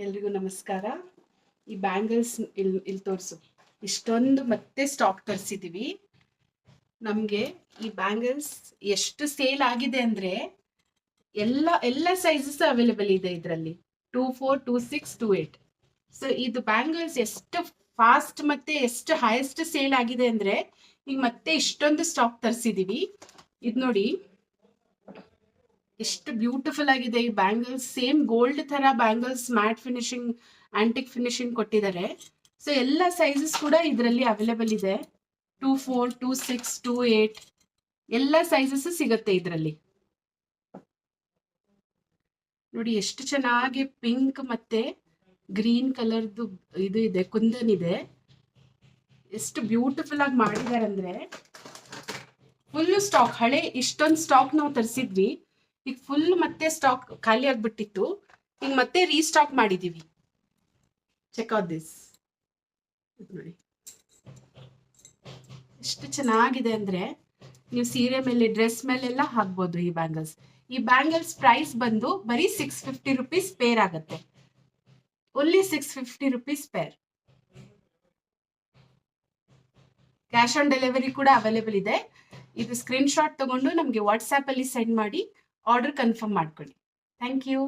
ಎಲ್ರಿಗೂ ನಮಸ್ಕಾರ. ಈ ಬ್ಯಾಂಗಲ್ಸ್ ಇಲ್ಲಿ ತೋರಿಸು. ಇಷ್ಟೊಂದು ಮತ್ತೆ ಸ್ಟಾಕ್ ತರಿಸಿದೀವಿ. ನಮಗೆ ಈ ಬ್ಯಾಂಗಲ್ಸ್ ಎಷ್ಟು ಸೇಲ್ ಆಗಿದೆ ಅಂದ್ರೆ ಎಲ್ಲ ಸೈಜಸ್ ಅವೈಲೇಬಲ್ ಇದೆ ಇದರಲ್ಲಿ. 24, 26, 28. ಸೊ ಇದು ಬ್ಯಾಂಗಲ್ಸ್ ಎಷ್ಟು ಫಾಸ್ಟ್ ಮತ್ತೆ ಎಷ್ಟು ಹೈಯೆಸ್ಟ್ ಸೇಲ್ ಆಗಿದೆ ಅಂದ್ರೆ ಈಗ ಮತ್ತೆ ಇಷ್ಟೊಂದು ಸ್ಟಾಕ್ ತರಿಸಿದೀವಿ. ಇದು ನೋಡಿ ಎಷ್ಟು ಬ್ಯೂಟಿಫುಲ್ ಆಗಿದೆ ಈ ಬ್ಯಾಂಗಲ್ಸ್. ಸೇಮ್ ಗೋಲ್ಡ್ ತರ bangles, mat finishing, antique finishing ಕೊಟ್ಟಿದ್ದಾರೆ. ಸೊ ಎಲ್ಲ ಸೈಜಸ್ ಕೂಡ ಇದರಲ್ಲಿ ಅವೈಲೇಬಲ್ ಇದೆ. 24, 26, 28 ಎಲ್ಲ ಸೈಜಸ್ ಸಿಗುತ್ತೆ ಇದರಲ್ಲಿ. ನೋಡಿ ಎಷ್ಟು ಚೆನ್ನಾಗಿ ಪಿಂಕ್ ಮತ್ತೆ ಗ್ರೀನ್ ಕಲರ್ದು ಇದು ಇದೆ, ಕುಂದನ್ ಇದೆ. ಎಷ್ಟು ಬ್ಯೂಟಿಫುಲ್ ಆಗಿ ಮಾಡಿದ್ದಾರೆ ಅಂದ್ರೆ ಫುಲ್ ಸ್ಟಾಕ್. ಹಳೆ ಇಷ್ಟೊಂದು ಸ್ಟಾಕ್ ನಾವು ತರಿಸಿದ್ವಿ, ಈಗ ಫುಲ್ ಮತ್ತೆ ಸ್ಟಾಕ್ ಖಾಲಿ ಆಗ್ಬಿಟ್ಟಿತ್ತು. ಈಗ ಮತ್ತೆ ರೀಸ್ಟಾಕ್ ಮಾಡಿದೀವಿ. Check out this. ನೋಡಿ ಎಷ್ಟು ಚೆನ್ನಾಗಿದೆ ಅಂದ್ರೆ ನೀವು ಸೀರೆ ಮೇಲೆ, ಡ್ರೆಸ್ ಮೇಲೆಲ್ಲ ಹಾಕ್ಬೋದು ಈ ಬ್ಯಾಂಗಲ್ಸ್. ಈ ಬ್ಯಾಂಗಲ್ಸ್ ಪ್ರೈಸ್ ಬಂದು ಬರೀ 650 ರುಪೀಸ್ ಪೇರ್ ಆಗುತ್ತೆ. Only 650 rupees pair. Cash on delivery ಕೂಡ ಅವೈಲೇಬಲ್ ಇದೆ. ಇದು ಸ್ಕ್ರೀನ್ ಶಾಟ್ ತಗೊಂಡು ನಮಗೆ ವಾಟ್ಸ್ಆ್ಯಪ್ ಅಲ್ಲಿ ಸೆಂಡ್ ಮಾಡಿ ಆರ್ಡರ್ ಕನ್ಫರ್ಮ್ ಮಾಡ್ಕೊಳ್ಳಿ. Thank you.